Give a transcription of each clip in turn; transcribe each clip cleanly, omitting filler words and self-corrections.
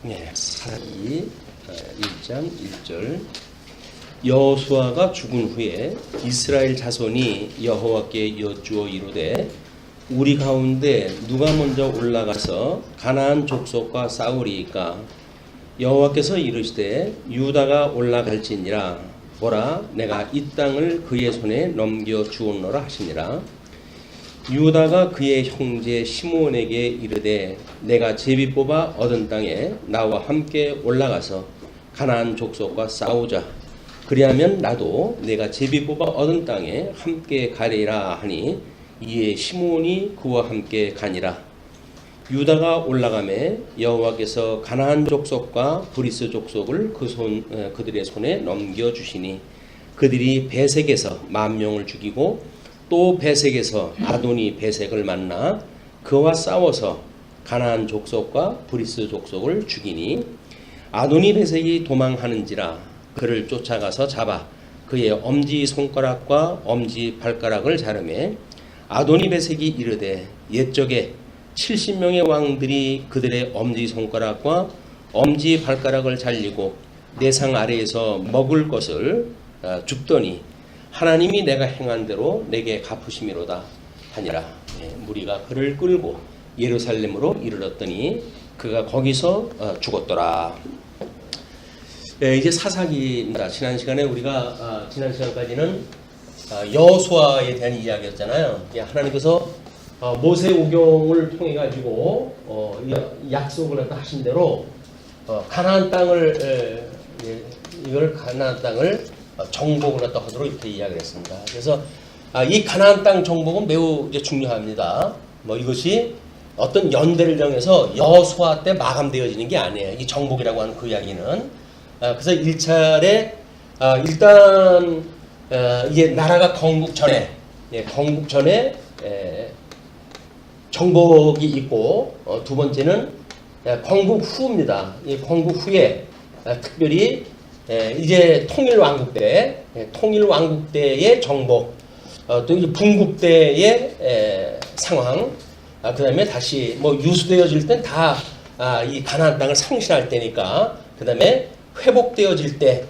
네, 사사기 1장 1절. 여호수아가 죽은 후에 이스라엘 자손이 여호와께 여쭈어 이르되 우리 가운데 누가 먼저 올라가서 가나안 족속과 싸우리이까? 여호와께서 이르시되 유다가 올라갈지니라. 보라, 내가 이 땅을 그의 손에 넘겨 주었노라 하시니라. 유다가 그의 형제 시므온에게 이르되 내가 제비 뽑아 얻은 땅에 나와 함께 올라가서 가나안 족속과 싸우자. 그리하면 나도 내가 제비 뽑아 얻은 땅에 함께 가리라 하니 이에 시므온이 그와 함께 가니라. 유다가 올라가매 여호와께서 가나안 족속과 브리스 족속을 그들의 손에 넘겨 주시니 그들이 베색에서 10,000명을 죽이고 또 베색에서 아도니 베색을 만나 그와 싸워서 가나안 족속과 브리스 족속을 죽이니 아도니 베색이 도망하는지라 그를 쫓아가서 잡아 그의 엄지 손가락과 엄지 발가락을 자르매 아도니 베색이 이르되 옛적에 70명의 왕들이 그들의 엄지 손가락과 엄지 발가락을 잘리고 내 상 아래에서 먹을 것을 줍더니 하나님이 내가 행한 대로 내게 갚으심이로다 하니라. 무리가 그를 끌고 예루살렘으로 이르렀더니 그가 거기서 죽었더라. 이제 사사기입니다. 지난 시간에 우리가 지난 시간까지는 여호수아에 대한 이야기였잖아요. 하나님께서 모세 오경을 통해 가지고 약속을 하신 대로 가나안 땅을 가나안 땅을 정복을 하도록 이렇게 이야기를 했습니다. 그래서 이 가나안 땅 정복은 매우 이제 중요합니다. 이것이 어떤 연대를 정해서 여호수아 때 마감되어지는 게 아니에요. 이 정복이라고 하는 그 이야기는. 그래서 1차례 일단 이게 나라가 건국 전에 정복이 있고 두 번째는 건국 후입니다. 이 건국 후에 특별히 이제 통일왕국 때의 정복, 또 이제 분국 때의 상황, 그 다음에 다시 유수되어질 땐 다 이 가나안 땅을 상실할 때니까, 그 다음에 회복되어질 때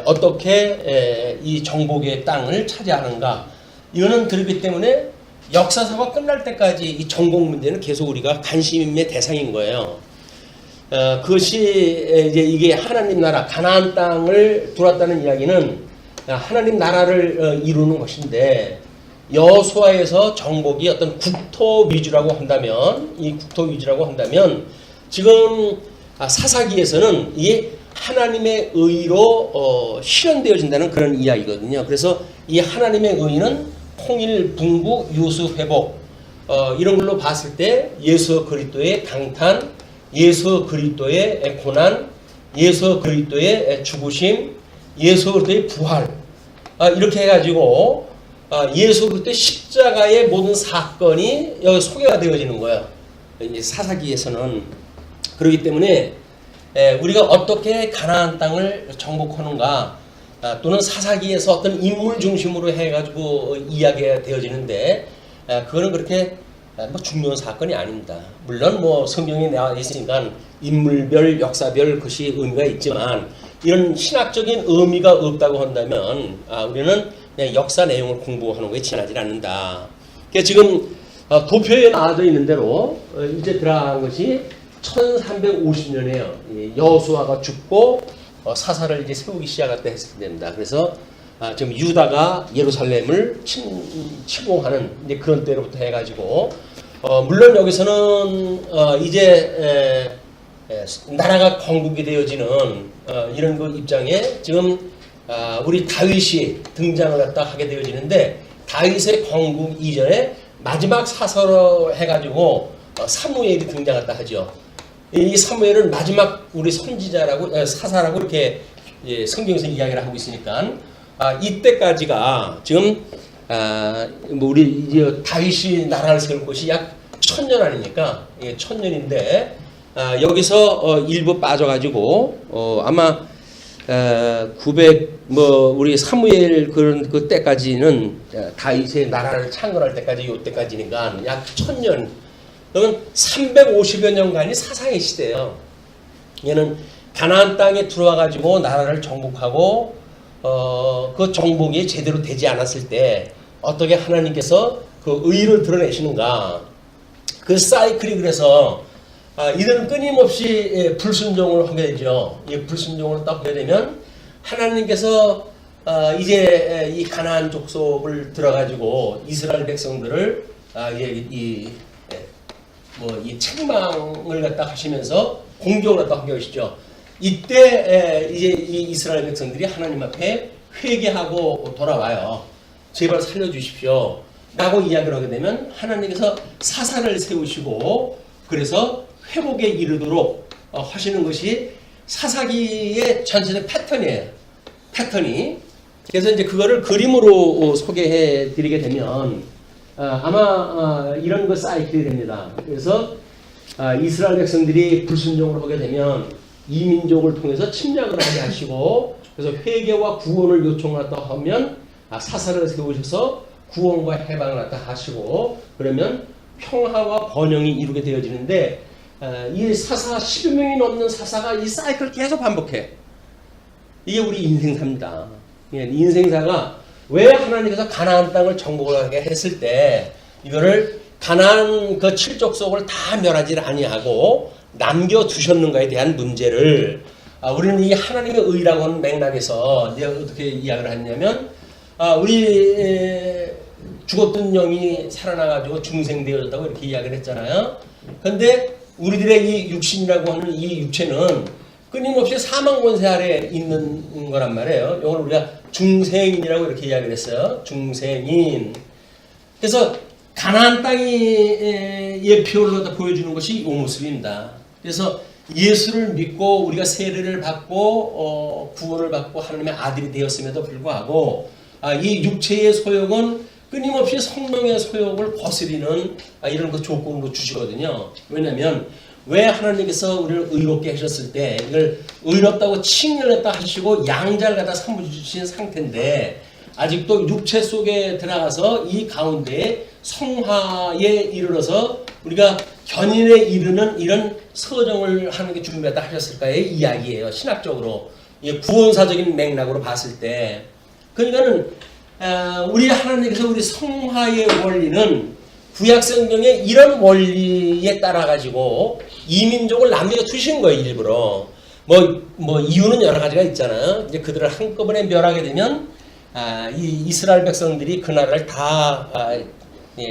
어떻게 이 정복의 땅을 차지하는가, 이거는 그렇기 때문에 역사사가 끝날 때까지 이 정복 문제는 계속 우리가 관심의 대상인 거예요. 그것이 이제 이게 하나님 나라 가나안 땅을 들어왔다는 이야기는 하나님 나라를 이루는 것인데, 여호수아에서 정복이 어떤 국토 위주라고 한다면, 이 국토 위주라고 한다면 지금 사사기에서는 이게 하나님의 의로 실현되어진다는 그런 이야기거든요. 그래서 이 하나님의 의는 통일, 분국, 유수, 회복, 이런 걸로 봤을 때 예수 그리스도의 강탄, 예수 그리스도의 고난, 예수 그리스도의 죽으심, 예수 그리스도의 부활, 이렇게 해가지고 예수 그리스도의 십자가의 모든 사건이 여기 소개가 되어지는 거예요. 이제 사사기에서는. 그렇기 때문에 우리가 어떻게 가나안 땅을 정복하는가, 또는 사사기에서 어떤 인물 중심으로 해가지고 이야기가 되어지는데, 그거는 그렇게 중요한 사건이 아닙니다. 물론 성경에 나와 있으니까 인물별, 역사별 그것이 의미가 있지만, 이런 신학적인 의미가 없다고 한다면 우리는 그냥 역사 내용을 공부하는 것에 지나지 않는다. 그러니까 지금 도표에 나와져 있는 대로 이제 들어간 것이 1350년에요. 여호수아가 죽고 사사를 이제 세우기 시작할 때 했을 때입니다. 그래서 지금 유다가 예루살렘을 침공하는 이제 그런 때로부터 해가지고, 물론 여기서는 이제 나라가 건국이 되어지는 이런 그 입장에 지금 우리 다윗이 등장을 하게 되어지는데, 다윗의 건국 이전에 마지막 사서로 해가지고 사무엘이 등장했다 하죠. 이 사무엘은 마지막 우리 선지자라고 사사라고 이렇게 성경에서 이야기를 하고 있으니까 이때까지가 지금 우리 이제 다윗이 나라를 세울 것이 약 1000년 아닙니까? 1000년인데 여기서 일부 빠져가지고 아마 900 우리 사무엘 그 때까지는 다윗의 나라를 창건할 때까지 요 때까지니까 약 1000년, 그러면 350여 년간이 사사의 시대예요. 얘는 가나안 땅에 들어와 가지고 나라를 정복하고 그 정복이 제대로 되지 않았을 때 어떻게 하나님께서 그 의를 드러내시는가. 그 사이클이 그래서 이들은 끊임없이 불순종을 하게 되죠. 이 불순종을 딱 하게 되면 하나님께서 이제 이 가나안 족속을 들어가지고 이스라엘 백성들을 이 책망을 갖다 하시면서 공격을 갖다 하게 하시죠. 이때 이제 이 이스라엘 백성들이 하나님 앞에 회개하고 돌아와요. 제발 살려주십시오. 라고 이야기를 하게 되면 하나님께서 사사를 세우시고 그래서 회복에 이르도록 하시는 것이 사사기의 전체적 패턴이에요. 패턴이. 그래서 이제 그거를 그림으로 소개해 드리게 되면 아마 이런 거 사이클이 됩니다. 그래서 이스라엘 백성들이 불순종을 하게 되면 이민족을 통해서 침략을 하게 하시고 그래서 회개와 구원을 요청하다 하면 사사를 세우셔서 구원과 해방을 갖다 하시고 그러면 평화와 번영이 이루게 되어지는데 이 사사 10여 명이 넘는 사사가 이 사이클을 계속 반복해. 이게 우리 인생사입니다. 인생사가 왜 하나님께서 가나안 땅을 정복하게 했을 때 이거를 가나안 그 칠족속을 다 멸하지 아니하고 남겨두셨는가에 대한 문제를 우리는 이 하나님의 의라고 하는 맥락에서 이제 어떻게 이야기를 했냐면 우리 죽었던 영이 살아나가지고 중생되어졌다고 이렇게 이야기를 했잖아요. 근데 우리들의 이 육신이라고 하는 이 육체는 끊임없이 사망 권세 아래 있는 거란 말이에요. 이걸 우리가 중생인이라고 이렇게 이야기를 했어요. 중생인. 그래서 가나안 땅이 예표를 보여주는 것이 이 모습입니다. 그래서 예수를 믿고 우리가 세례를 받고 구원을 받고 하나님의 아들이 되었음에도 불구하고 이 육체의 소욕은 끊임없이 성령의 소욕을 거스리는 이런 그 조건으로 주시거든요. 왜냐하면 왜 하나님께서 우리를 의롭게 하셨을 때 이걸 의롭다고 칭찬했다 하시고 양자를 갖다 삼으신 상태인데 아직도 육체 속에 들어가서 이 가운데 성화에 이르러서 우리가 견인에 이르는 이런 서정을 하는 게 준비했다 하셨을까의 이야기예요. 신학적으로 구원사적인 맥락으로 봤을 때. 그러니까는 우리 하나님께서 우리 성화의 원리는 구약성경의 이런 원리에 따라 가지고 이민족을 남겨 두신 거예요. 일부러 뭐 이유는 여러 가지가 있잖아요. 이제 그들을 한꺼번에 멸하게 되면 이 이스라엘 백성들이 그 나라를 다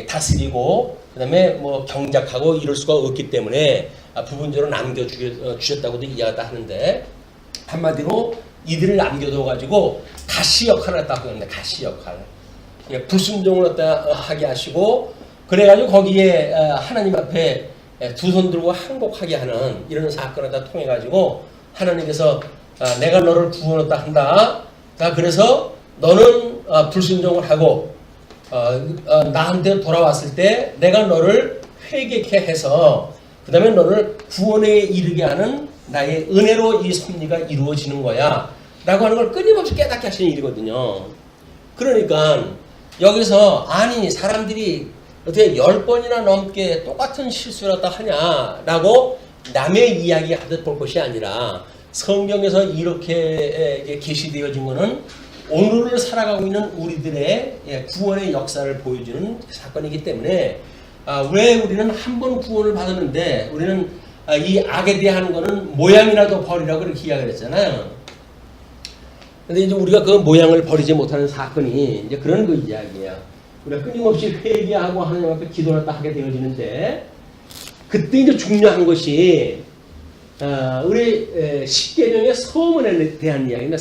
다스리고 그다음에 뭐 경작하고 이럴 수가 없기 때문에 부분적으로 남겨 주셨다고도 이야기다 하는데 한마디로 이들을 남겨둬 가지고 가시 역할을 했다고 합니다. 가시 역할. 불순종을 하게 하시고 그래가지고 거기에 하나님 앞에 두 손 들고 항복하게 하는 이런 사건을 다 통해 가지고 하나님께서 내가 너를 구원했다 한다. 그래서 너는 불순종을 하고 나한테 돌아왔을 때 내가 너를 회개케 해서 그 다음에 너를 구원에 이르게 하는 나의 은혜로 이 섭리가 이루어지는 거야 라고 하는 걸 끊임없이 깨닫게 하시는 일이거든요. 그러니까 여기서 아니 사람들이 어떻게 10번이나 넘게 똑같은 실수를 했다 하냐라고 남의 이야기 하듯 볼 것이 아니라 성경에서 이렇게 계시되어진 것은 오늘을 살아가고 있는 우리들의 구원의 역사를 보여주는 사건이기 때문에 왜 우리는 한 번 구원을 받았는데 우리는 이 악에 대한 거는 모양이라도 버리라고 이렇게 이야기를 했잖아요. 근데 이제 우리가 그 모양을 버리지 못하는 사건이 이제 그런 그 이야기예요. 우리가 끊임없이 회개하고 하나님 앞에 기도를 딱 하게 되어지는데 그때 이제 중요한 것이 우리 십계명의 서문에 대한 이야기입니다.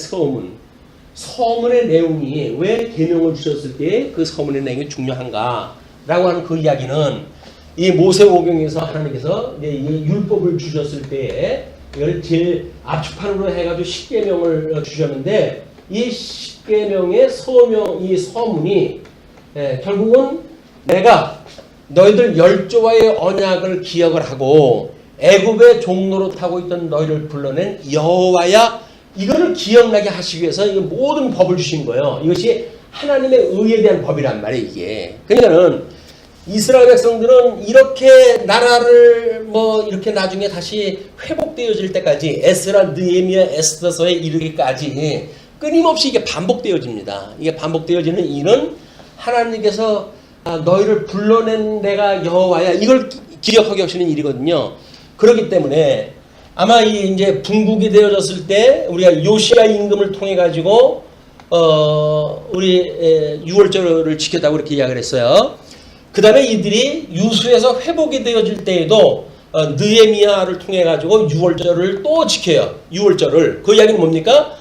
서문의 내용이 왜 계명을 주셨을 때 그 서문의 내용이 중요한가라고 하는 그 이야기는 이 모세오경에서 하나님께서 이제 이 율법을 주셨을 때에 이걸 제일 앞주판으로 해가지고 십계명을 주셨는데 이 십계명의 이 서문이 결국은 내가 너희들 열조와의 언약을 기억을 하고 애굽의 종로로 타고 있던 너희를 불러낸 여호와야 이거를 기억나게 하시기 위해서 이 모든 법을 주신 거예요. 이것이 하나님의 의에 대한 법이란 말이에요. 이게. 그러니까는 이스라엘 백성들은 이렇게 나라를 뭐 이렇게 나중에 다시 회복되어질 때까지 에스라, 느헤미야, 에스더서에 이르기까지 끊임없이 이게 반복되어집니다. 이게 반복되어지는 이유는 하나님께서 너희를 불러낸 내가 여호와야, 이걸 기억하게 하시는 일이거든요. 그렇기 때문에 아마 이제 분국이 되어졌을 때 우리가 요시야 임금을 통해 가지고 우리 유월절을 지켰다고 그렇게 이야기를 했어요. 그 다음에 이들이 유수에서 회복이 되어질 때에도 느헤미야를 통해 가지고 유월절을 또 지켜요. 유월절을. 그 이야기는 뭡니까?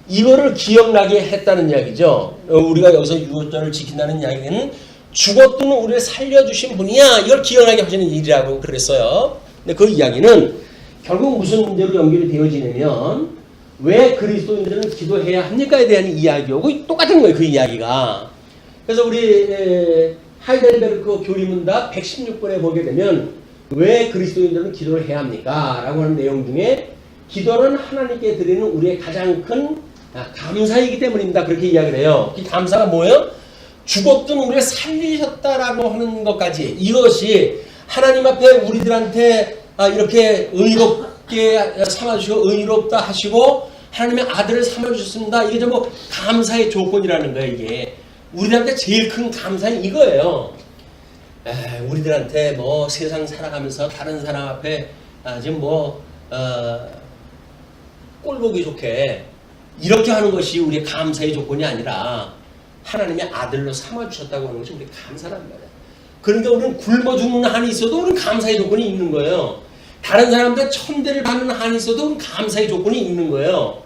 이거를 기억나게 했다는 이야기죠. 우리가 여기서 유월절을 지킨다는 이야기는 죽었던 우리를 살려주신 분이야, 이걸 기억나게 하시는 일이라고 그랬어요. 근데 그 이야기는 결국 무슨 문제로 연결이 되어지냐면 왜 그리스도인들은 기도해야 합니까에 대한 이야기하고 똑같은 거예요. 그 이야기가. 그래서 우리 하이델베르크 교리문답 116번에 보게 되면 왜 그리스도인들은 기도를 해야 합니까? 라고 하는 내용 중에 기도는 하나님께 드리는 우리의 가장 큰 감사이기 때문입니다. 그렇게 이야기를 해요. 이 감사가 뭐예요? 죽었던 우리를 살리셨다라고 하는 것까지, 이것이 하나님 앞에 우리들한테 이렇게 의롭게 삼아주시고 의롭다 하시고 하나님의 아들을 삼아주셨습니다. 이게 전부 감사의 조건이라는 거예요. 이게 우리들한테 제일 큰 감사는 이거예요. 우리들한테 뭐 세상 살아가면서 다른 사람 앞에 지금 꼴보기 좋게 이렇게 하는 것이 우리의 감사의 조건이 아니라 하나님의 아들로 삼아주셨다고 하는 것이 우리의 감사란 말이에요. 그러니까 우리는 굶어 죽는 한이 있어도 우리는 감사의 조건이 있는 거예요. 다른 사람들 천대를 받는 한이 있어도 우리는 감사의 조건이 있는 거예요.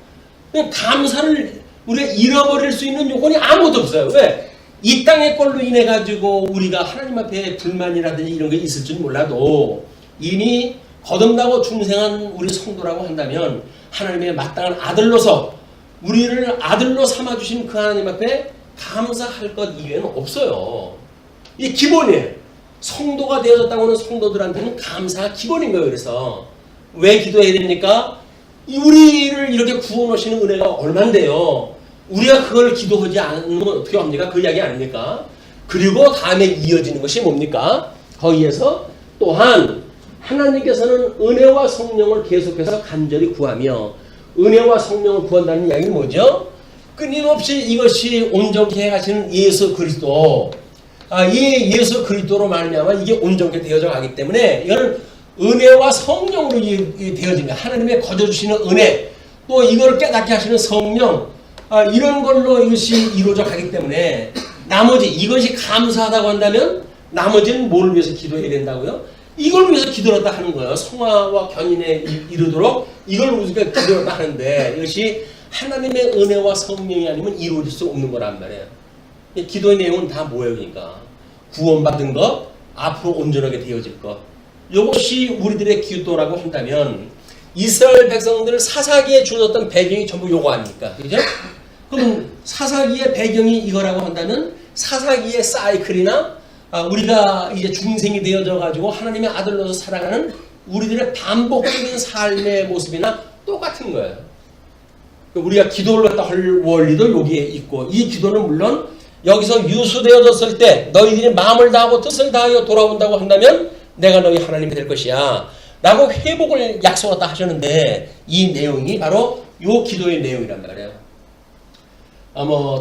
감사를 우리가 잃어버릴 수 있는 요건이 아무것도 없어요. 왜? 이 땅의 꼴로 인해 가지고 우리가 하나님 앞에 불만이라든지 이런 게 있을 줄 몰라도 이미 거듭나고 중생한 우리 성도라고 한다면 하나님의 마땅한 아들로서 우리를 아들로 삼아주신 그 하나님 앞에 감사할 것 이외에는 없어요. 이게 기본이에요. 성도가 되어졌다고 하는 성도들한테는 감사가 기본인 거예요. 그래서 왜 기도해야 됩니까? 우리를 이렇게 구원하시는 은혜가 얼만데요. 우리가 그걸 기도하지 않으면 어떻게 합니까? 그 이야기 아닙니까? 그리고 다음에 이어지는 것이 뭡니까? 거기에서 또한 하나님께서는 은혜와 성령을 계속해서 간절히 구하며, 은혜와 성령을 구한다는 이야기는 뭐죠? 끊임없이 이것이 온전케 해가시는 예수 그리스도, 이 예수 그리스도로 말미암아 이게 온전케 되어져 가기 때문에 이거는 은혜와 성령으로 되어집니다. 하나님의 거저주시는 은혜, 또 이걸 깨닫게 하시는 성령, 이런 걸로 이것이 이루어져 가기 때문에 나머지 이것이 감사하다고 한다면 나머지는 뭘 위해서 기도해야 된다고요? 이걸 위해서 기도했다 하는 거예요. 성화와 견인에 이르도록 이걸 위해서 기도했다 하는데 이것이 하나님의 은혜와 성령이 아니면 이루어질 수 없는 거란 말이에요. 기도의 내용은 다 뭐예요? 그러니까 구원받은 것, 앞으로 온전하게 되어질 것, 이것이 우리들의 기도라고 한다면 이스라엘 백성들을 사사기에 주었던 배경이 전부 요거 아닙니까? 그죠? 그럼 사사기의 배경이 이거라고 한다면 사사기의 사이클이나 우리가 이제 중생이 되어져 가지고 하나님의 아들로서 살아가는 우리들의 반복적인 삶의 모습이나 똑같은 거예요. 우리가 기도를 갖다 할 원리도 여기에 있고, 이 기도는 물론 여기서 유수되어졌을 때 너희들이 마음을 다하고 뜻을 다하여 돌아온다고 한다면 내가 너희 하나님이 될 것이야 라고 회복을 약속했다 하셨는데, 이 내용이 바로 요 기도의 내용이란 말이에요.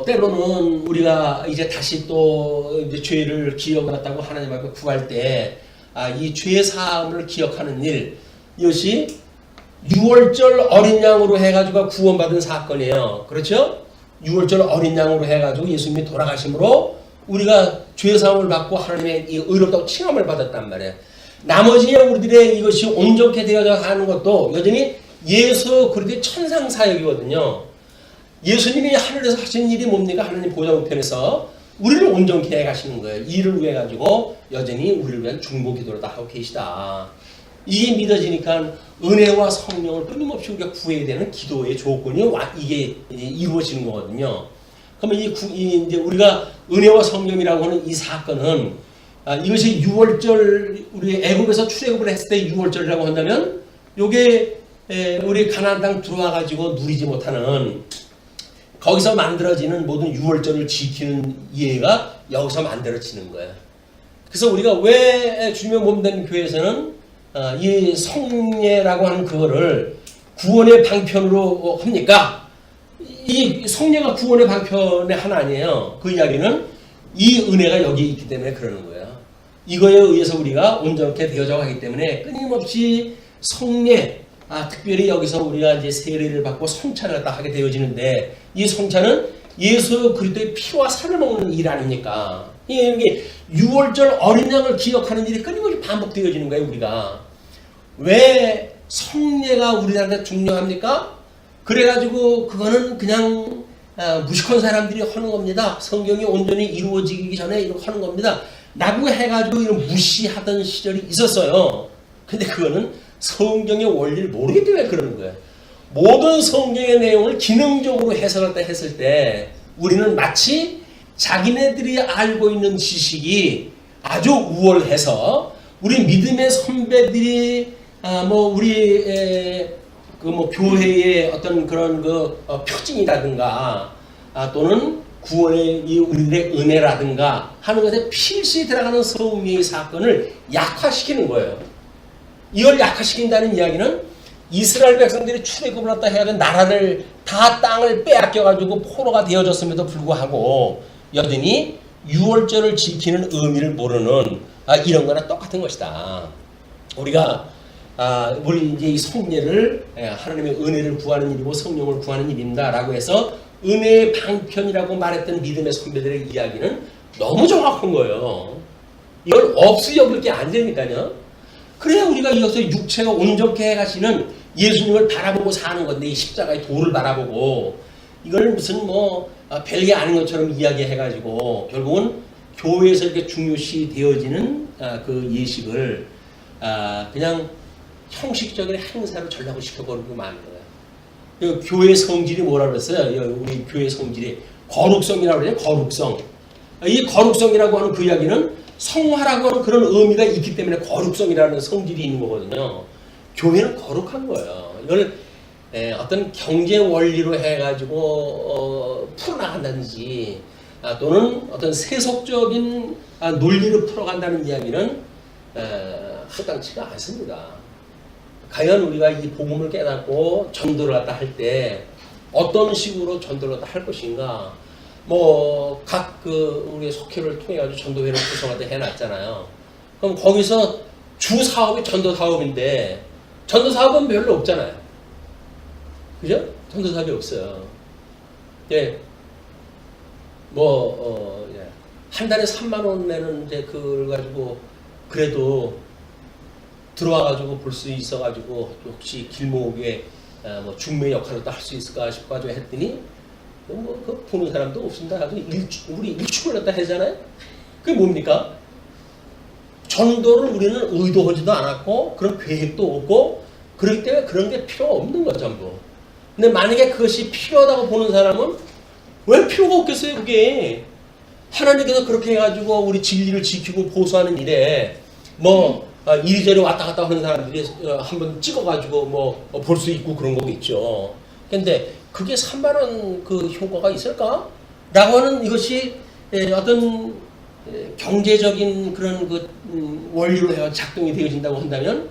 때로는 우리가 이제 다시 또 이제 죄를 기억했다고 하나님 앞에 구할 때, 이 죄 사함을 기억하는 일, 이것이 유월절 어린 양으로 해가지고 구원받은 사건이에요. 그렇죠? 유월절 어린 양으로 해가지고 예수님이 돌아가심으로 우리가 죄 사함을 받고 하나님의 이 의롭다고 칭함을 받았단 말이에요. 나머지 우리들의 이것이 온전케 되어져 가는 것도 여전히 예수 그리스도의 천상 사역이거든요. 예수님이 하늘에서 하시는 일이 뭡니까? 하나님 보좌 우편에서 우리를 온전케 해 가시는 거예요. 이를 위해 가지고 여전히 우리를 위한 중보 기도를 다 하고 계시다. 이게 믿어지니까 은혜와 성령을 끊임없이 우리가 구해야 되는 기도의 조건이 이게 이루어지는 거거든요. 그러면 이제 우리가 은혜와 성령이라고 하는 이 사건은 이것이 유월절, 우리 애굽에서 출애굽을 했을 때 유월절이라고 한다면 요게 우리 가나안 땅 들어와 가지고 누리지 못하는, 거기서 만들어지는 모든 유월절을 지키는 예가 여기서 만들어지는 거예요. 그래서 우리가 왜 주님의 몸된 교회에서는 이 성례라고 하는 그거를 구원의 방편으로 합니까? 이 성례가 구원의 방편의 하나 아니에요. 그 이야기는 이 은혜가 여기 있기 때문에 그러는 거예요. 이거에 의해서 우리가 온전케 되어져 가기 때문에 끊임없이 성례, 특별히 여기서 우리가 이제 세례를 받고 성찬을 갖다 하게 되어지는데, 이 성찬은 예수 그리스도의 피와 살을 먹는 일 아닙니까? 이게 6월절 어린 양을 기억하는 일이 끊임없이 반복되어지는 거예요. 우리가 왜 성례가 우리한테 중요합니까? 그래가지고 그거는 그냥 무식한 사람들이 하는 겁니다. 성경이 온전히 이루어지기 전에 이렇게 하는 겁니다. 라고 해가지고 이런 무시하던 시절이 있었어요. 근데 그거는 성경의 원리를 모르기 때문에 그러는 거예요. 모든 성경의 내용을 기능적으로 해석을 했을 때 우리는 마치 자기네들이 알고 있는 지식이 아주 우월해서 우리 믿음의 선배들이 우리 교회의 어떤 그런 표징이라든가 또는 구원의 우리들의 은혜라든가 하는 것에 필시 들어가는 성령의 사건을 약화시키는 거예요. 이걸 약화시킨다는 이야기는 이스라엘 백성들이 출애굽을 했다 해야 되는 나라를 다 땅을 빼앗겨가지고 포로가 되어졌음에도 불구하고 여전히 유월절을 지키는 의미를 모르는 이런 거나 똑같은 것이다. 우리가 우리 이제 이 성례를 하나님의 은혜를 구하는 일이고 성령을 구하는 일입니다라고 해서 은혜의 방편이라고 말했던 믿음의 선배들의 이야기는 너무 정확한 거예요. 이걸 없이 여길 게 안 되니까요. 그래야 우리가 이어서 육체가 온전케 해가시는 예수님을 바라보고 사는 건데, 이 십자가의 도를 바라보고 이걸 무슨 별게 아닌 것처럼 이야기해가지고 결국은 교회에서 이렇게 중요시 되어지는 그 예식을 그냥 형식적인 행사로 전락을 시켜버리고 마는 거예요. 교회 성질이 뭐라 그랬어요? 우리 교회 성질이 거룩성이라고 그래요. 거룩성. 이 거룩성이라고 하는 그 이야기는 성화라고 하는 그런 의미가 있기 때문에 거룩성이라는 성질이 있는 거거든요. 교회는 거룩한 거예요. 이걸 어떤 경제 원리로 해가지고 풀어나간다든지 또는 어떤 세속적인 논리로 풀어간다는 이야기는 합당치가 않습니다. 과연 우리가 이 복음을 깨닫고 전도를 갖다 할 때 어떤 식으로 전도를 갖다 할 것인가? 우리 속회를 통해 가지고 전도회를 구성할 때 해놨잖아요. 그럼 거기서 주 사업이 전도 사업인데 전도 사업은 별로 없잖아요. 그죠? 전도 사업이 없어요. 예. 한 달에 3만 원 내는 이제 그걸 가지고 그래도 들어와가지고 볼 수 있어가지고 혹시 길목에 중매 역할을 또 할 수 있을까 싶어가지고 했더니 보는 사람도 없습니다. 우리 일축을 갖다 하잖아요. 그게 뭡니까? 전도를 우리는 의도하지도 않았고 그런 계획도 없고 그렇기 때문에 그런 게 필요 없는 거죠, 전부. 근데 만약에 그것이 필요하다고 보는 사람은 왜 필요가 없겠어요, 그게? 하나님께서 그렇게 해가지고 우리 진리를 지키고 보수하는 일에 이리저리 왔다 갔다 하는 사람들이 한번 찍어가지고 볼 수 있고 그런 거겠죠. 근데 그게 3만 원 그 효과가 있을까? 라고 하는 이것이 어떤 경제적인 그런 원리로 해서 작동이 되어진다고 한다면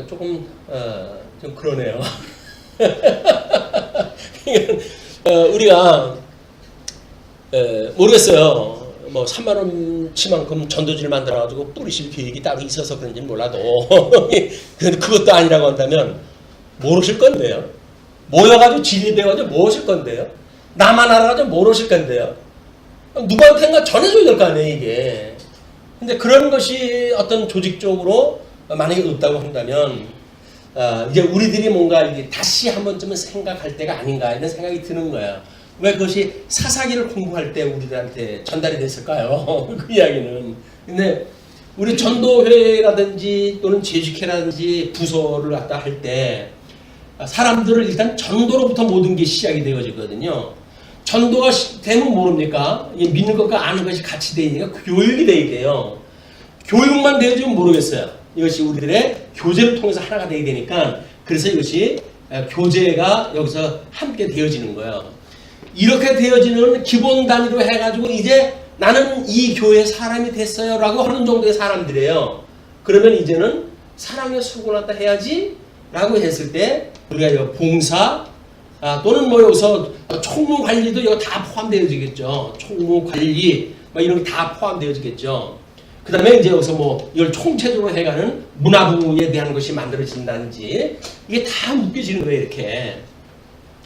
조금 좀 그러네요. 우리가 모르겠어요. 3만 원치만큼 전도지를 만들어가지고 뿌리실 계획이 따로 있어서 그런지는 몰라도 근데 그것도 아니라고 한다면 모르실 건데요. 모여가지고 진리 배워가지고 무엇일 건데요? 나만 알아가지고 모르실 건데요? 누구한테인가 전해줘야 될 거 아니에요, 이게. 근데 그런 것이 어떤 조직적으로 만약에 없다고 한다면, 이제 우리들이 뭔가 이제 다시 한 번쯤은 생각할 때가 아닌가, 이런 생각이 드는 거예요. 왜 그것이 사사기를 공부할 때 우리들한테 전달이 됐을까요? 그 이야기는. 근데 우리 전도회라든지 또는 재직회라든지 부서를 갖다 할 때, 사람들을 일단 전도로부터 모든 게 시작이 되어지거든요. 전도가 되면 모릅니까? 믿는 것과 아는 것이 같이 되니까 교육이 돼야 돼요. 교육만 되어지면 모르겠어요. 이것이 우리들의 교제를 통해서 하나가 되어야 되니까 그래서 이것이 교제가 여기서 함께 되어지는 거예요. 이렇게 되어지는 기본 단위로 해가지고 이제 나는 이 교회 사람이 됐어요 라고 하는 정도의 사람들이에요. 그러면 이제는 사랑에 수고났다 해야지 라고 했을 때 우리가 봉사 또는 뭐 여기서 총무 관리도 이거 다 포함되어지겠죠. 총무 관리 이런 게 다 포함되어지겠죠. 그 다음에 이제 여기서 뭐 이걸 총체적으로 해가는 문화부에 대한 것이 만들어진다든지 이게 다 묶여지는 거예요, 이렇게.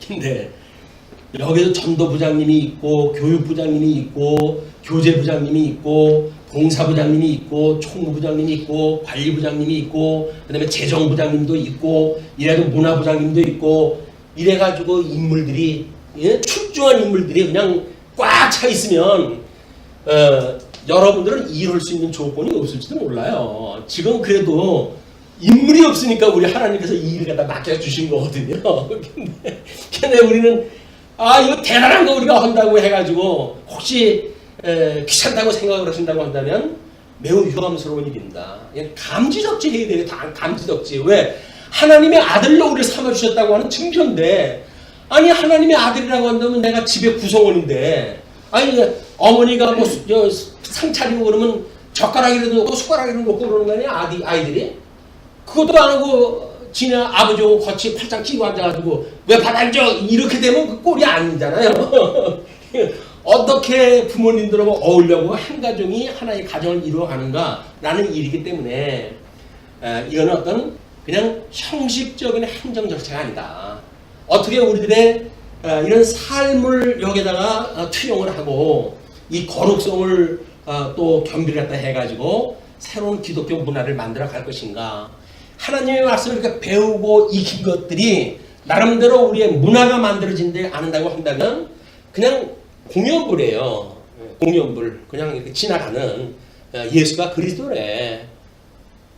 근데 여기서 전도부장님이 있고 교육부장님이 있고 교재부장님이 있고 봉사부장님이 있고 총무부장님이 있고 관리부장님이 있고 그 다음에 재정부장님도 있고 이래도 문화부장님도 있고 이래가지고 인물들이 출중한 인물들이 그냥 꽉 차 있으면 여러분들은 일할 수 있는 조건이 없을지도 몰라요. 지금 그래도 인물이 없으니까 우리 하나님께서 이 일을 갖다 맡겨주신 거거든요. 근데 우리는 이거 대단한 거 우리가 한다고 해가지고 혹시 귀찮다고 생각을 하신다고 한다면 매우 유감스러운 일입니다. 감지덕지 해야 돼요. 감지덕지. 왜? 하나님의 아들로 우리를 삼아주셨다고 하는 증표인데 아니 하나님의 아들이라고 한다면 내가 집의 구성원인데 아니 어머니가 뭐 상 차리고 그러면 젓가락이라도 놓고 숟가락이라도 놓고 그러는 거 아니야 아이들이? 그것도 안 하고 지네 아버지하고 같이 팔짱 끼고 앉아가지고 왜 밥 안 줘? 이렇게 되면 그 꼴이 아니잖아요. 어떻게 부모님들하고 어울려고 한 가정이 하나의 가정을 이루어가는가라는 일이기 때문에 이거는 어떤 그냥 형식적인 행정 절차가 아니다. 어떻게 우리들의 이런 삶을 여기다가 투영을 하고 이 거룩성을 또 겸비를 갖다 해가지고 새로운 기독교 문화를 만들어 갈 것인가. 하나님의 말씀을 이렇게 배우고 익힌 것들이 나름대로 우리의 문화가 만들어진데 않는다고 한다면 그냥 공연불이에요. 공연불. 그냥 이렇게 지나가는 예수가 그리스도래.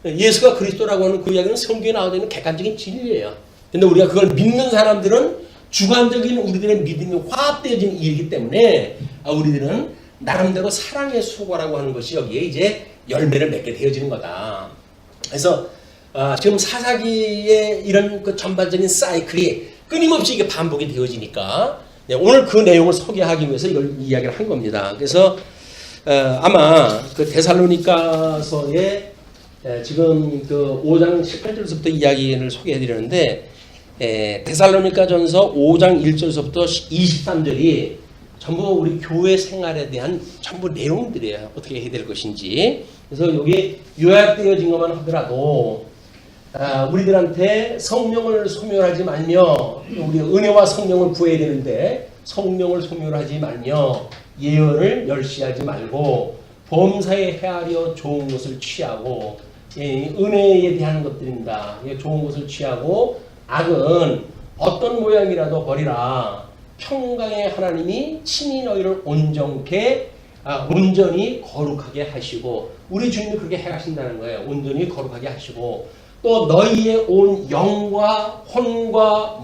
예수가 그리스도라고 하는 그 이야기는 성경에 나와 있는 객관적인 진리예요. 근데 우리가 그걸 믿는 사람들은 주관적인 우리들의 믿음이 화합되어진 일이기 때문에 우리들은 나름대로 사랑의 수고라고 하는 것이 여기에 이제 열매를 맺게 되어지는 거다. 그래서 지금 사사기의 이런 그 전반적인 사이클이 끊임없이 이게 반복이 되어지니까 오늘 그 내용을 소개하기 위해서 이걸 이야기를 한 겁니다. 그래서 아마 그 데살로니가서의 지금 그 5장 18절부터 이야기를 소개해 드렸는데 데살로니가전서 5장 1절부터 23절이 전부 우리 교회 생활에 대한 전부 내용들이에요. 어떻게 해야 될 것인지. 그래서 여기 요약되어진 것만 하더라도 우리들한테 성령을 소멸하지 말며 우리 은혜와 성령을 구해야 되는데 성령을 소멸하지 말며 예언을 멸시하지 말고 범사에 헤아려 좋은 것을 취하고 은혜에 대한 것들입니다. 좋은 것을 취하고 악은 어떤 모양이라도 버리라. 평강의 하나님이 친히 너희를 온전히 거룩하게 하시고 우리 주님이 그렇게 해가신다는 거예요. 온전히 거룩하게 하시고 또 너희의 온 영과 혼과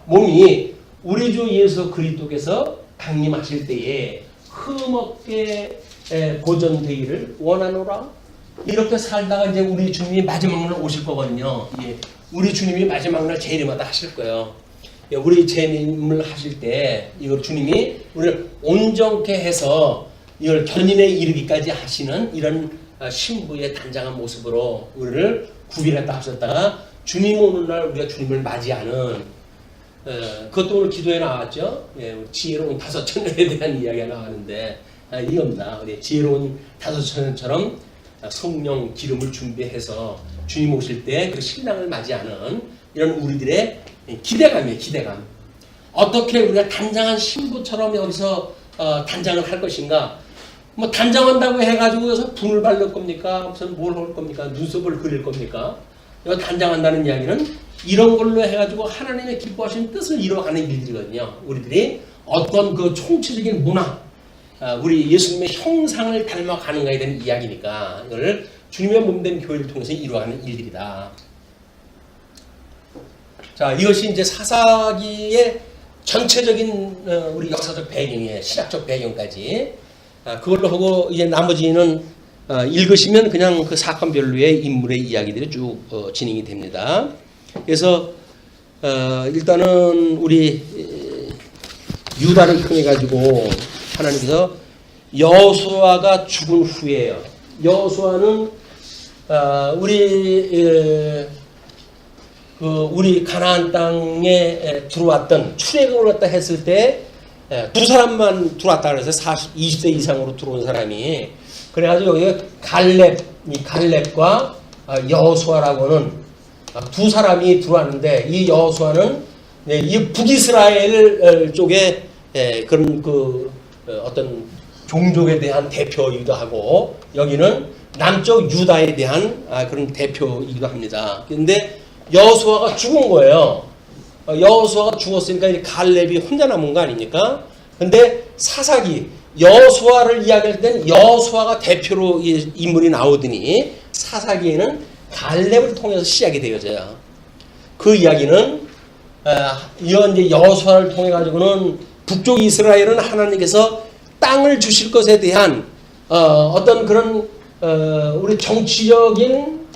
몸이 우리 주 예수 그리스도께서 강림하실 때에 흠없게 보존되기를 원하노라. 이렇게 살다가 이제 우리 주님이 마지막 날 오실 거거든요. 우리 주님이 마지막 날 재림하다 하실 거예요. 우리 재림을 하실 때 이걸 주님이 우리를 온전케 해서 이걸 견인에 이르기까지 하시는 이런 신부의 단장한 모습으로 우리를 구비했다 하셨다가 주님 오는 날 우리가 주님을 맞이하는 그것도 오늘 기도에 나왔죠. 지혜로운 5처녀에 대한 이야기가 나왔는데 이겁니다. 우리 지혜로운 5처녀처럼 성령 기름을 준비해서 주님 오실 때 그 신랑을 맞이하는 이런 우리들의 기대감이에요. 기대감. 어떻게 우리가 단장한 신부처럼 여기서 단장을 할 것인가. 뭐 단장한다고 해가지고 여기서 분을 바를 겁니까? 무슨 뭘 할 겁니까? 눈썹을 그릴 겁니까? 이거 단장한다는 이야기는 이런 걸로 해가지고 하나님의 기뻐하시는 뜻을 이뤄가는 일들이거든요. 우리들이 어떤 그 총체적인 문화, 우리 예수님의 형상을 닮아가는가에 대한 이야기니까 이걸 주님의 몸된 교회를 통해서 이루어가는 일들이다. 자, 이것이 이제 사사기의 전체적인 우리 역사적 배경이에요. 신학적 배경까지. 그걸로 하고 이제 나머지는 읽으시면 그냥 그 사건별로의 인물의 이야기들이 쭉 진행이 됩니다. 그래서 일단은 우리 유다를 통해 가지고 하나님께서 여호수아가 죽은 후에요. 여호수아는 우리 가나안 땅에 들어왔던 출애굽을 갖다 했을 때 두 사람만 들어왔다 그래서 20세 이상으로 들어온 사람이 그래가지고 여기 갈렙과 여호수아라고는 두 사람이 들어왔는데 이 여호수아는 이 북이스라엘 쪽에 그런 어떤 종족에 대한 대표이기도 하고 여기는 남쪽 유다에 대한 그런 대표이기도 합니다. 그런데 여호수아가 죽은 거예요. 여호수아가 죽었으니까 이제 갈렙이 혼자 남은 거 아닙니까? 근데 사사기 여호수아를 이야기할 때는 여호수아가 대표로 인물이 나오더니 사사기에는 갈렙을 통해서 시작이 되어져요. 그 이야기는 이제 여호수아를 통해 가지고는 북쪽 이스라엘은 하나님께서 땅을 주실 것에 대한 어떤 그런 우리 정치적인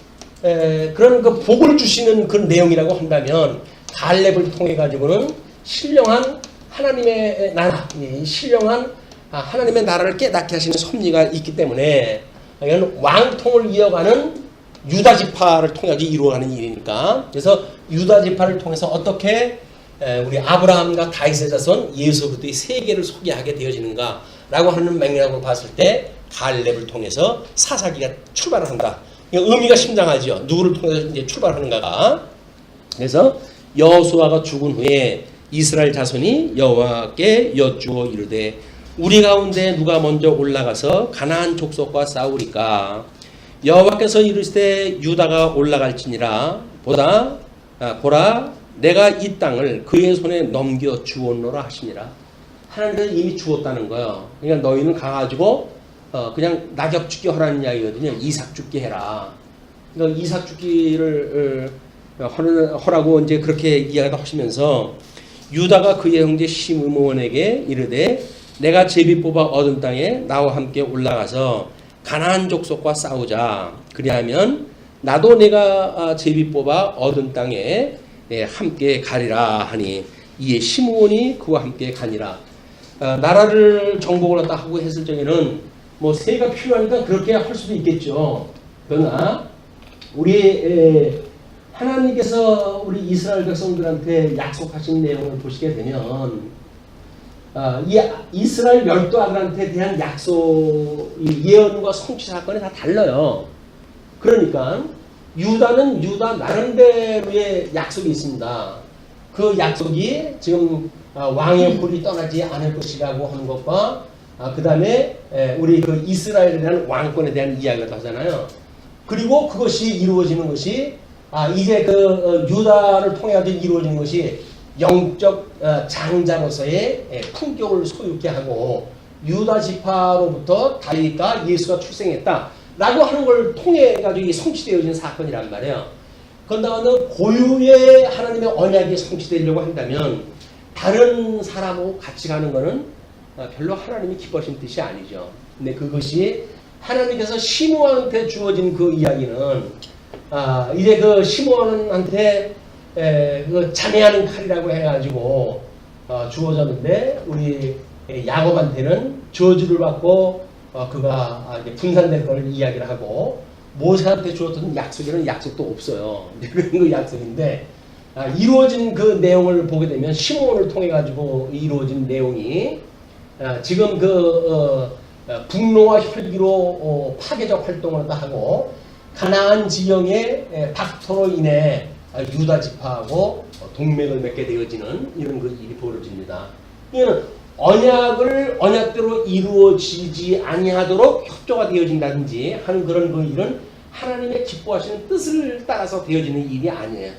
그런 그 복을 주시는 그런 내용이라고 한다면 갈렙을 통해 가지고는 신령한 하나님의 나라, 신령한 하나님의 나라를 깨닫게 하시는 섭리가 있기 때문에 이건 왕통을 이어가는 유다 지파를 통해 이루어가는 일이니까 그래서 유다 지파를 통해서 어떻게 우리 아브라함과 다윗의 자손 예수 그리스도의 세계를 소개하게 되어지는가라고 하는 맥락으로 봤을 때 갈렙을 통해서 사사기가 출발을 한다. 의미가 심장하죠. 누구를 통해서 이제 출발하는가가. 그래서 여호수아가 죽은 후에 이스라엘 자손이 여호와께 여쭈어 이르되 우리 가운데 누가 먼저 올라가서 가나안 족속과 싸우리까? 여호와께서 이르시되 유다가 올라갈지니라 보라 내가 이 땅을 그의 손에 넘겨 주었노라 하시니라. 하나님께서 이미 주었다는 거예요. 그러니까 너희는 가가지고 그냥 낙엽 죽게 하라는 이야기거든요. 이삭 죽게 해라. 그러니까 이삭 죽기를 하라고 이제 그렇게 이야기를 하시면서 유다가 그의 형제 시므온에게 이르되 내가 제비 뽑아 얻은 땅에 나와 함께 올라가서 가나안 족속과 싸우자. 그리하면 나도 내가 제비 뽑아 얻은 땅에 함께 가리라 하니 이에 시므온이 그와 함께 가니라. 나라를 정복을 갖다 하고 했을 적에는 뭐 세가 필요하니까 그렇게 할 수도 있겠죠. 그러나 우리 하나님께서 우리 이스라엘 백성들한테 약속하신 내용을 보시게 되면 이 이스라엘 열두 아들한테 대한 약속, 예언과 성취 사건이 다 달라요. 그러니까 유다는 유다 나름대로의 약속이 있습니다. 그 약속이 지금 왕의 홀이 떠나지 않을 것이라고 하는 것과 그 다음에 우리 그 이스라엘에 대한 왕권에 대한 이야기가 하잖아요. 그리고 그것이 이루어지는 것이 이제 그 유다를 통해 가지고 이루어지는 것이 영적 장자로서의 품격을 소유케 하고 유다 지파로부터 다윗과 예수가 출생했다라고 하는 걸 통해 가지고 성취되어진 사건이란 말이에요. 그런다면 고유의 하나님의 언약이 성취되려고 한다면 다른 사람하고 같이 가는 것은 별로 하나님이 기뻐하신 뜻이 아니죠. 근데 그것이 하나님께서 시므온한테 주어진 그 이야기는 이제 그 시므온한테 그 자매하는 칼이라고 해가지고 주어졌는데 우리 야곱한테는 저주를 받고 그가 이제 분산될 걸 이야기를 하고 모세한테 주었던 약속에는 약속도 없어요. 그런 그 약속인데 이루어진 그 내용을 보게 되면 시므온을 통해 가지고 이루어진 내용이 지금 그 북노와 혈기로 파괴적 활동을 하고 가나안 지형의 닥터로 인해 유다 지파하고 동맹을 맺게 되어지는 이런 그 일이 벌어집니다. 이거는 언약대로 이루어지지 아니하도록 협조가 되어진다든지 하는 그런 그 일은 하나님의 기뻐하시는 뜻을 따라서 되어지는 일이 아니에요.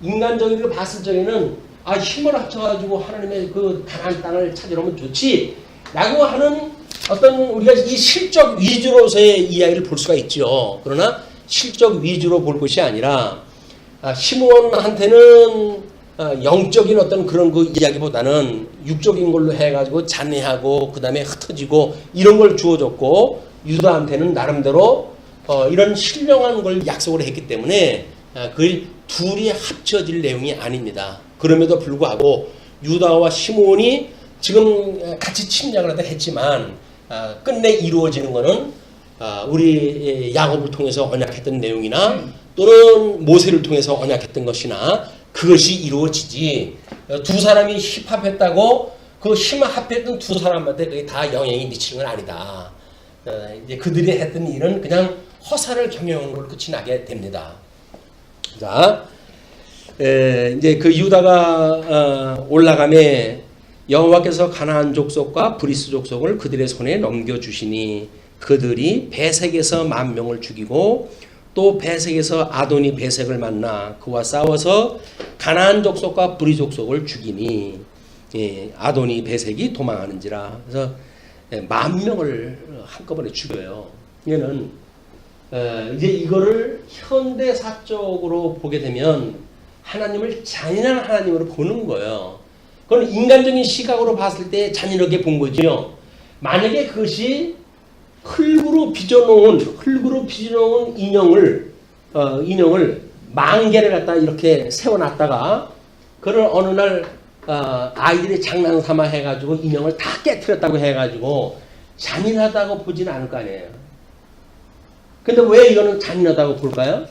인간적으로 봤을 적에는 힘을 합쳐가지고 하나님의 그 가나안 땅을 찾으려면 좋지 라고 하는 어떤 우리가 이 실적 위주로서의 이야기를 볼 수가 있죠. 그러나 실적 위주로 볼 것이 아니라 시므온한테는 영적인 어떤 그런 그 이야기보다는 육적인 걸로 해가지고 잔해하고 그 다음에 흩어지고 이런 걸 주어줬고 유다한테는 나름대로 이런 신령한 걸 약속을 했기 때문에 그 둘이 합쳐질 내용이 아닙니다. 그럼에도 불구하고 유다와 시므온이 지금 같이 침략을 했지만 끝내 이루어지는 것은 우리 야곱을 통해서 언약했던 내용이나 또는 모세를 통해서 언약했던 것이나 그것이 이루어지지 두 사람이 힘합했다고 그 힘합했던 두 사람한테 그게 다 영향이 미치는 건 아니다. 이제 그들이 했던 일은 그냥 허사를 경영하는 걸로 끝이 나게 됩니다. 자, 이제 그 유다가 올라가매 여호와께서 가나안 족속과 브리스 족속을 그들의 손에 넘겨주시니 그들이 베색에서 10,000명을 죽이고 또 베색에서 아도니 베색을 만나 그와 싸워서 가나안 족속과 브리 족속을 죽이니 아도니 베색이 도망하는지라. 그래서 10,000명을 한꺼번에 죽여요. 이거는 이제 이거를 현대사적으로 보게 되면 하나님을 잔인한 하나님으로 보는 거예요. 그건 인간적인 시각으로 봤을 때 잔인하게 본 거죠. 만약에 그것이 흙으로 빚어놓은 인형을 10,000개를 갖다 이렇게 세워놨다가 그걸 어느 날 아이들이 장난삼아 해가지고 인형을 다 깨트렸다고 해가지고 잔인하다고 보진 않을 거 아니에요. 근데 왜 이거는 잔인하다고 볼까요?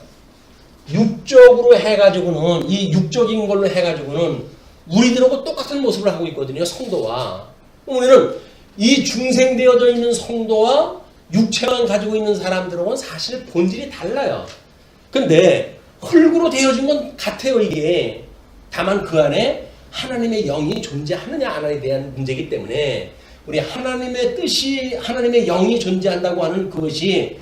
육적으로 해가지고는 이 육적인 걸로 해가지고는 우리들하고 똑같은 모습을 하고 있거든요. 성도와. 우리는 이 중생되어져 있는 성도와 육체만 가지고 있는 사람들하고는 사실 본질이 달라요. 근데 흙으로 되어진 건 같아요, 이게. 다만 그 안에 하나님의 영이 존재하느냐 안 하느냐에 대한 문제이기 때문에 우리 하나님의 뜻이 하나님의 영이 존재한다고 하는 그것이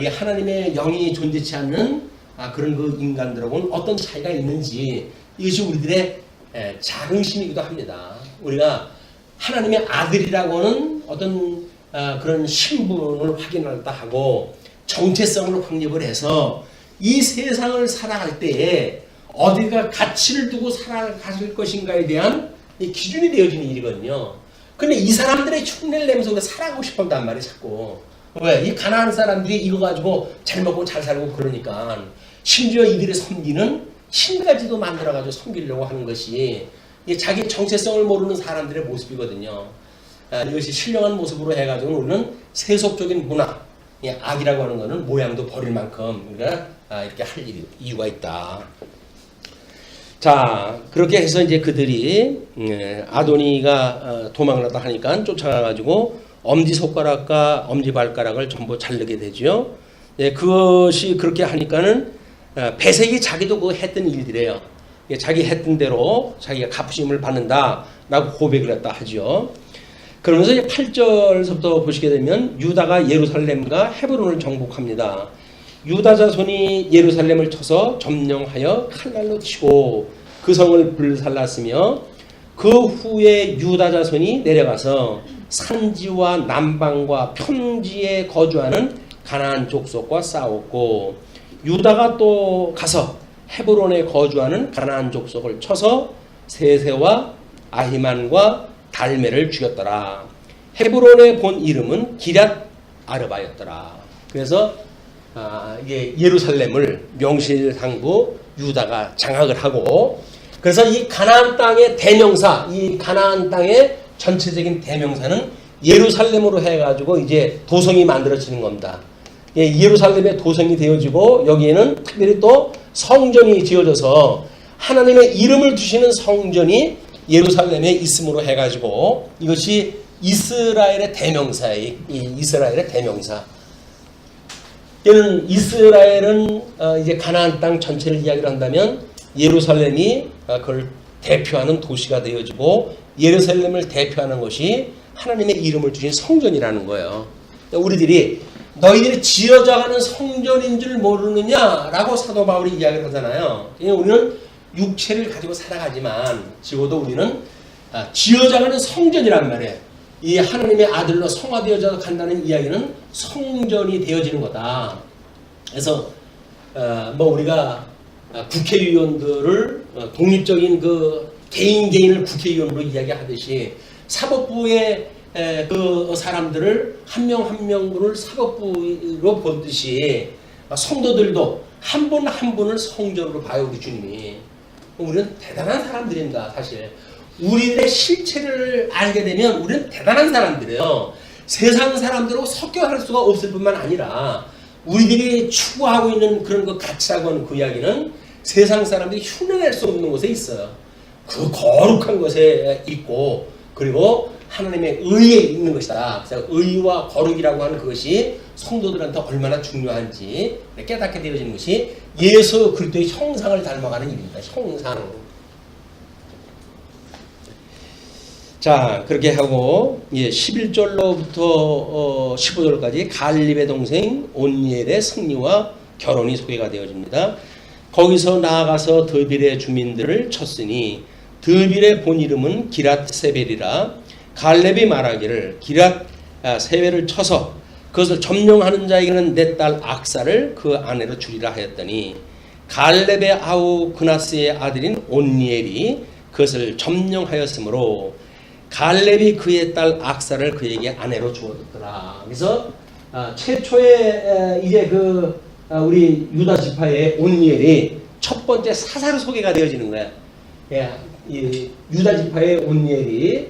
이 하나님의 영이 존재치 않는 그런 그 인간들하고는 어떤 차이가 있는지 이것이 우리들의 자긍심이기도 합니다. 우리가 하나님의 아들이라고는 어떤 그런 신분을 확인한다 하고 정체성을 확립을 해서 이 세상을 살아갈 때에 어디가 가치를 두고 살아갈 것인가에 대한 기준이 되어지는 일이거든요. 근데 이 사람들의 흉내를 내면서 우리가 살아가고 싶었단 말이에요, 자꾸. 왜? 이 가난한 사람들이 이거 가지고 잘 먹고 잘 살고 그러니까 심지어 이들의 섬기는 신까지도 만들어가지고 섬기려고 하는 것이 자기 정체성을 모르는 사람들의 모습이거든요. 이것이 신령한 모습으로 해가지고 우리는 세속적인 문화, 악이라고 하는 것은 모양도 버릴 만큼 우리가 이렇게 할 이유가 있다. 자, 그렇게 해서 이제 그들이 아도니가 도망을 하다 하니까 쫓아가가지고 엄지손가락과 엄지발가락을 전부 자르게 되죠. 그것이 그렇게 하니까는 베색이 자기도 그 했던 일들이에요. 자기 했던 대로 자기가 갚으심을 받는다라고 고백을 했다 하죠. 그러면서 이제 8절부터 보시게 되면 유다가 예루살렘과 헤브론을 정복합니다. 유다 자손이 예루살렘을 쳐서 점령하여 칼날로 치고 그 성을 불살랐으며 그 후에 유다 자손이 내려가서 산지와 남방과 평지에 거주하는 가나안 족속과 싸웠고 유다가 또 가서 헤브론에 거주하는 가나안 족속을 쳐서 세세와 아히만과 달메를 죽였더라. 헤브론의 본 이름은 기럇 아르바였더라. 그래서 예루살렘을 명실상부 유다가 장악을 하고 그래서 이 가나안 땅의 대명사, 이 가나안 땅의 전체적인 대명사는 예루살렘으로 해가지고 이제 도성이 만들어지는 겁니다. 예루살렘의 도성이 되어지고 여기에는 특별히 또 성전이 지어져서 하나님의 이름을 두시는 성전이 예루살렘에 있음으로 해가지고 이것이 이스라엘의 대명사예요. 이스라엘의 대명사. 이스라엘은 이제 가나안 땅 전체를 이야기를 한다면 예루살렘이 그걸 대표하는 도시가 되어지고 예루살렘을 대표하는 것이 하나님의 이름을 주신 성전이라는 거예요. 우리들이 너희들이 지어져가는 성전인 줄 모르느냐라고 사도 바울이 이야기를 하잖아요. 우리는 육체를 가지고 살아가지만 지고도 우리는 지어져가는 성전이란 말이에요. 이 하나님의 아들로 성화되어져 간다는 이야기는 성전이 되어지는 거다. 그래서 우리가 국회의원들을 독립적인 그 개인을 국회의원으로 이야기하듯이 사법부의 그 사람들을 한 명 한 명을 사법부로 보듯이 성도들도 한 분 한 분을 성전으로 봐요. 우리 주님이. 우리는 대단한 사람들입니다. 사실 우리들의 실체를 알게 되면 우리는 대단한 사람들이에요. 세상 사람들하고 섞여 할 수가 없을 뿐만 아니라 우리들이 추구하고 있는 그런 그 가치라고 하는 그 이야기는 세상 사람들이 흉내낼 수 없는 곳에 있어요. 그 거룩한 것에 있고 그리고 하나님의 의에 있는 것이다. 그래서 의와 거룩이라고 하는 그것이 성도들한테 얼마나 중요한지 깨닫게 되어지는 것이 예수 그리스도의 형상을 닮아가는 일입니다. 형상. 자, 그렇게 하고 11절로부터 15절까지 갈립의 동생 온니엘의 승리와 결혼이 소개가 되어집니다. 거기서 나아가서 드빌의 주민들을 쳤으니 드빌의 본 이름은 기랏 세벨이라 갈렙이 말하기를 기랏 세벨을 쳐서 그것을 점령하는 자에게는 내 딸 악사를 그 아내로 주리라 하였더니 갈렙의 아우 그나스의 아들인 온니엘이 그것을 점령하였으므로 갈렙이 그의 딸 악사를 그에게 아내로 주었더라. 그래서 최초의 이제 우리 유다 지파의 온니엘이 첫 번째 사사로 소개가 되어지는 거야. 이 유다 지파의 온니엘이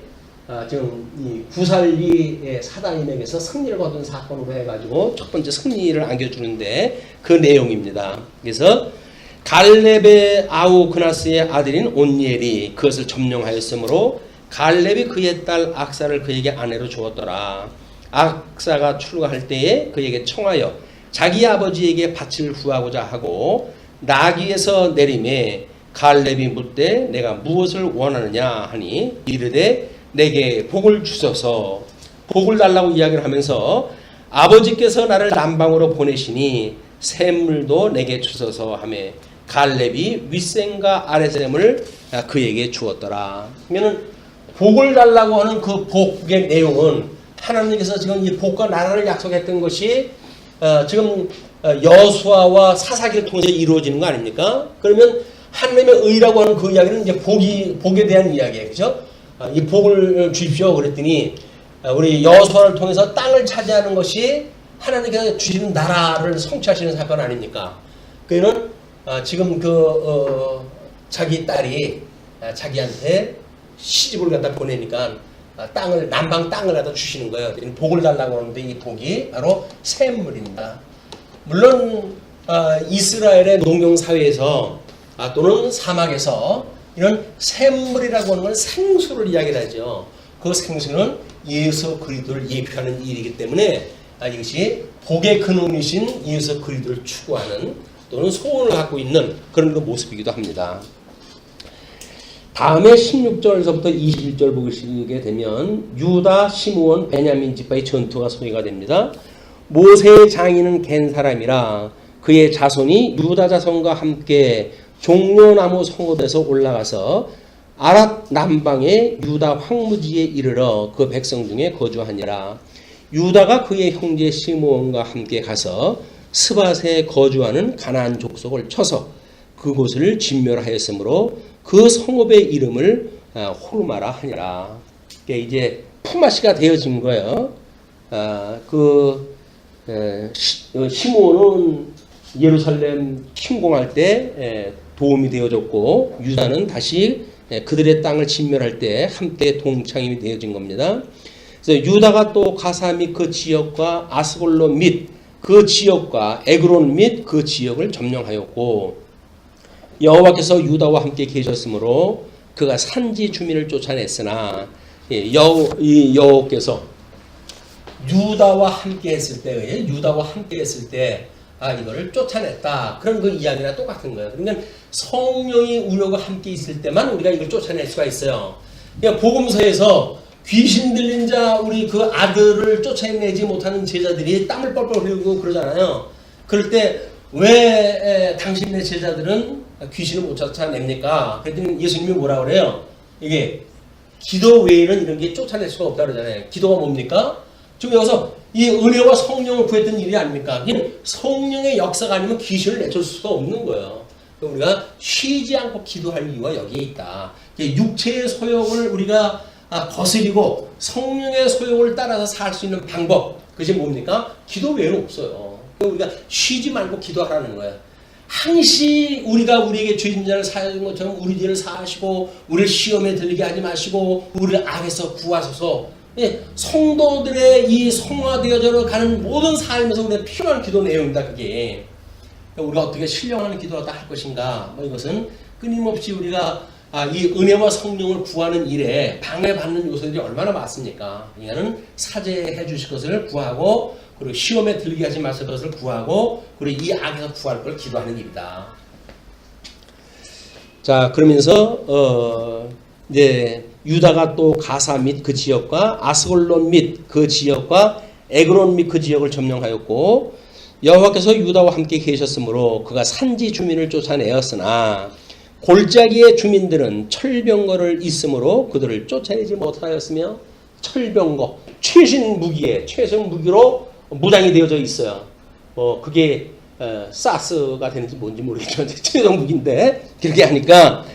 지금 이 구살리 사단임에게서 승리를 거둔 사건으로 해가지고 첫 번째 승리를 안겨주는데 그 내용입니다. 그래서 갈렙의 아우 그나스의 아들인 온니엘이 그것을 점령하였으므로 갈렙이 그의 딸 악사를 그에게 아내로 주었더라. 악사가 출가할 때에 그에게 청하여 자기 아버지에게 밭을 구하고자 하고 나귀에서 내림에 갈렙이 묻되 내가 무엇을 원하느냐 하니 이르되 내게 복을 주소서. 복을 달라고 이야기를 하면서 아버지께서 나를 남방으로 보내시니 샘물도 내게 주소서 하매 갈렙이 윗샘과 아랫샘을 그에게 주었더라. 그러면은 복을 달라고 하는 그 복의 내용은 하나님께서 지금 이 복과 나라를 약속했던 것이 지금 여수아와 사사기를 통해서 이루어지는 거 아닙니까? 그러면 하나님의 의라고 하는 그 이야기는 이제 복에 대한 이야기예요. 그렇죠? 이 복을 주십시오 그랬더니 우리 여수아를 통해서 땅을 차지하는 것이 하나님께서 주시는 나라를 성취하시는 사건 아닙니까? 그는 지금 자기 딸이 자기한테 시집을 갖다 보내니까 땅을 남방 땅을 갖다 주시는 거예요. 복을 달라고 하는데 이 복이 바로 샘물입니다. 물론 이스라엘의 농경 사회에서 또는 사막에서 이런 샘물이라고 하는 건 생수를 이야기를 하죠. 그 생수는 예수 그리스도를 예표하는 일이기 때문에 이것이 복의 근원이신 예수 그리스도를 추구하는 또는 소원을 갖고 있는 그런 그 모습이기도 합니다. 다음에 16절에서부터 21절 보시게 되면 유다, 시므온, 베냐민 지파의 전투가 소개가 됩니다. 모세의 장인은 갠 사람이라 그의 자손이 유다 자손과 함께 종려나무 성읍에서 올라가서 아랏 남방의 유다 황무지에 이르러 그 백성 중에 거주하니라. 유다가 그의 형제 시므온과 함께 가서 스밧에 거주하는 가나안 족속을 쳐서 그곳을 진멸하였으므로 그 성읍의 이름을 호르마라 하니라. 이게 이제 품앗이가 되어진 거예요. 시므온은 예루살렘 침공할 때 도움이 되어졌고 유다는 다시 그들의 땅을 진멸할 때 함께 동창이 되어진 겁니다. 그래서 유다가 또 가사 및 그 지역과 아스골론 및 그 지역과 에그론 및 그 지역을 점령하였고 여호와께서 유다와 함께 계셨으므로 그가 산지 주민을 쫓아냈으나 여호와께서 유다와 함께 했을 때 이거를 쫓아냈다. 그런 그 이야기랑 똑같은 거예요. 그러니까 성령이 우리와 함께 있을 때만 우리가 이걸 쫓아낼 수가 있어요. 그러니까 복음서에서 귀신 들린 자 우리 그 아들을 쫓아내지 못하는 제자들이 땀을 뻘뻘 흘리고 그러잖아요. 그럴 때 왜 당신네 제자들은 귀신을 못 쫓아냅니까? 그랬더니 예수님이 뭐라 그래요? 이게 기도 외에는 이런 게 쫓아낼 수가 없다 그러잖아요. 기도가 뭡니까? 지금 여기서 이 은혜와 성령을 구했던 일이 아닙니까? 성령의 역사가 아니면 귀신을 내쫓을 수가 없는 거예요. 우리가 쉬지 않고 기도할 이유가 여기에 있다. 육체의 소욕을 우리가 거스리고 성령의 소욕을 따라서 살 수 있는 방법, 그것이 뭡니까? 기도 외에는 없어요. 우리가 쉬지 말고 기도하라는 거예요. 항시 우리가 우리에게 죄진 자를 사하는 것처럼 우리 죄를 사하시고 우리를 시험에 들리게 하지 마시고 우리를 악에서 구하소서. 예, 성도들의 이 성화되어져 가는 모든 삶에서 우리가 필요한 기도 내용입니다. 그게 우리가 어떻게 신령한 기도를 할 것인가, 뭐 이것은 끊임없이 우리가 이 은혜와 성령을 구하는 일에 방해받는 요소들이 얼마나 많습니까? 이거는 사죄해 주실 것을 구하고, 그리고 시험에 들게 하지 마실 것을 구하고, 그리고 이 악에서 구할 걸 기도하는 일이다. 자, 그러면서 이제 유다가 또 가사 및 그 지역과 아스골론 및 그 지역과 에그론 및 그 지역을 점령하였고, 여호와께서 유다와 함께 계셨으므로 그가 산지 주민을 쫓아내었으나 골짜기의 주민들은 철병거를 있으므로 그들을 쫓아내지 못하였으며, 철병거, 최신 무기에 최신 무기로 무장이 되어져 있어요. 그게 사스가 되는지 뭔지 모르겠지만 최신 무기인데, 그렇게 하니까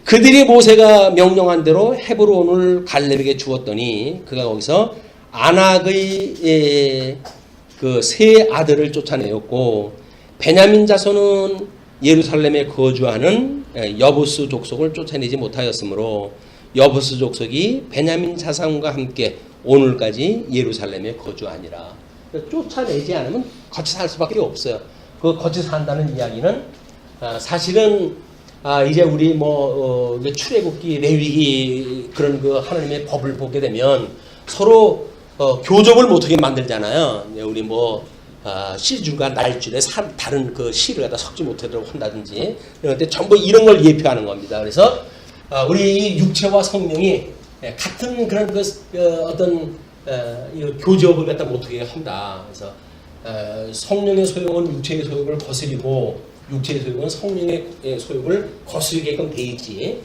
그들이 모세가 명령한 대로 헤브론을 갈렙에게 주었더니 그가 거기서 아낙의 그 세 아들을 쫓아내었고, 베냐민 자손은 예루살렘에 거주하는 여부스 족속을 쫓아내지 못하였으므로 여부스 족속이 베냐민 자손과 함께 오늘까지 예루살렘에 거주하니라. 쫓아내지 않으면 같이 살 수밖에 없어요. 그 같이 산다는 이야기는 사실은 이제 우리 출애굽기, 레위기 그런 그 하나님의 법을 보게 되면 서로 교접을 못하게 만들잖아요. 우리 시줄과 날줄에 다른 그 실을 갖다 섞지 못하도록 한다든지, 이럴 때 전부 이런 걸 예표하는 겁니다. 그래서 우리 육체와 성령이 같은 그런 어떤 교접을 갖다 못하게 한다. 그래서 성령의 소욕은 육체의 소욕을 거스리고 육체의 소욕은 성령의 소욕을 거스리게끔 돼 있지,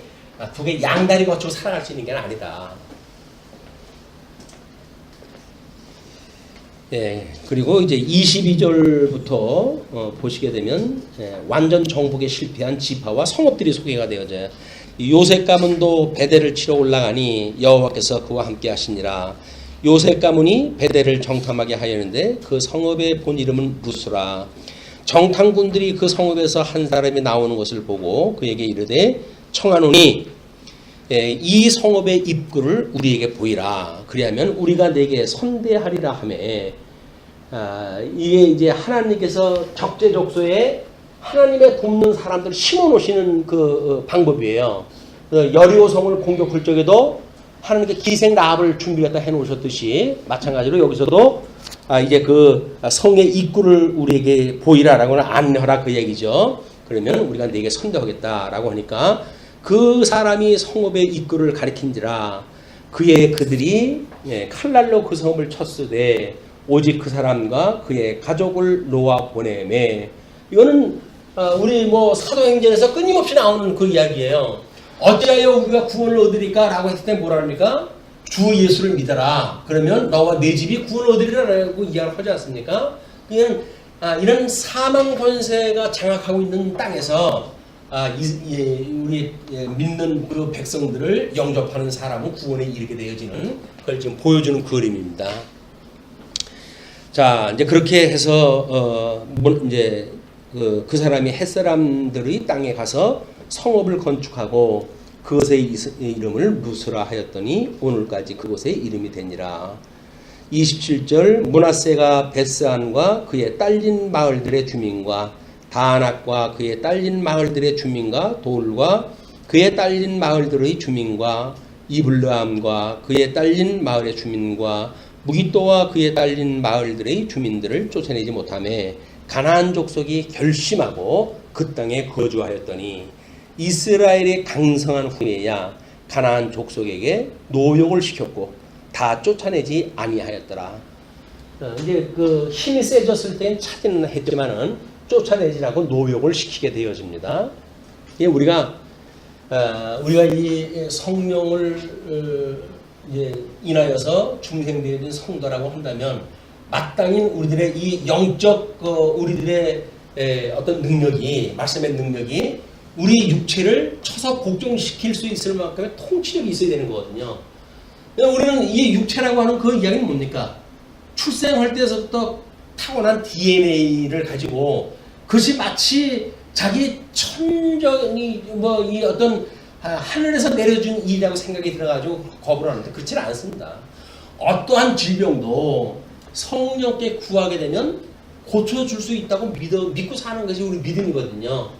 두 개 양다리 거치고 살아갈 수 있는 게 아니다. 예, 그리고 이제 22절부터 보시게 되면 완전 정복에 실패한 지파와 성읍들이 소개가 되어져요. 요셉 가문도 베델을 치러 올라가니 여호와께서 그와 함께 하시니라. 요셉 가문이 베델을 정탐하게 하였는데 그 성읍의 본 이름은 루스라. 정탐꾼들이 그 성읍에서 한 사람이 나오는 것을 보고 그에게 이르되 청하노니 이 성읍의 입구를 우리에게 보이라. 그리하면 우리가 내게 선대하리라 하매, 이게 이제 하나님께서 적재적소에 하나님의 돕는 사람들을 심어놓으시는 그 방법이에요. 여리고성을 공격할 적에도 하나님께 기생 라합을 준비했다 해놓으셨듯이, 마찬가지로 여기서도 이제 그 성의 입구를 우리에게 보이라라고는 안내하라 그 얘기죠. 그러면 우리가 내게 선대하겠다라고 하니까 그 사람이 성읍의 입구를 가리킨지라. 그들이 칼날로 그 성읍을 쳤으되 오직 그 사람과 그의 가족을 놓아 보내매. 이거는 우리 사도행전에서 끊임없이 나오는 그 이야기예요. 어찌하여 우리가 구원을 얻으리까? 라고 했을 때 뭐라 합니까? 주 예수를 믿어라. 그러면 너와 내 집이 구원을 얻으리라고 이야기를 하지 않습니까? 이런 사망 권세가 장악하고 있는 땅에서 우리 믿는 그 백성들을 영접하는 사람은 구원에 이르게 되어지는, 그걸 지금 보여주는 그림입니다. 자, 이제 그렇게 해서 이제 그 사람이 햇사람들의 땅에 가서 성읍을 건축하고 그것의 이름을 루스라 하였더니 오늘까지 그곳의 이름이 되니라. 27절 므낫세가 베스안과 그의 딸린 마을들의 주민과 다낙과 그의 딸린 마을들의 주민과 돌과 그의 딸린 마을들의 주민과 이블르함과 그의 딸린 마을의 주민과 무기또와 그의 딸린 마을들의 주민들을 쫓아내지 못하며 가나안 족속이 결심하고 그 땅에 거주하였더니 이스라엘이 강성한 후에야 가나안 족속에게 노역을 시켰고 다 쫓아내지 아니하였더라. 이제 그 힘이 세졌을 땐 차지는 했지만은 쫓아내지라고 노역을 시키게 되어집니다. 우리가 이 성령을 인하여서 중생되어진 성도라고 한다면 마땅히 우리들의 이 영적 우리들의 어떤 능력이, 말씀의 능력이 우리 육체를 쳐서 복종시킬 수 있을 만큼의 통치력이 있어야 되는 거거든요. 우리는 이 육체라고 하는 그 이야기는 뭡니까? 출생할 때서부터 타고난 DNA를 가지고 그것이 마치 자기 천정이 이 어떤 하늘에서 내려준 일이라고 생각이 들어가지고 거부를 하는데 그렇지는 않습니다. 어떠한 질병도 성령께 구하게 되면 고쳐줄 수 있다고 믿고 사는 것이 우리 믿음이거든요.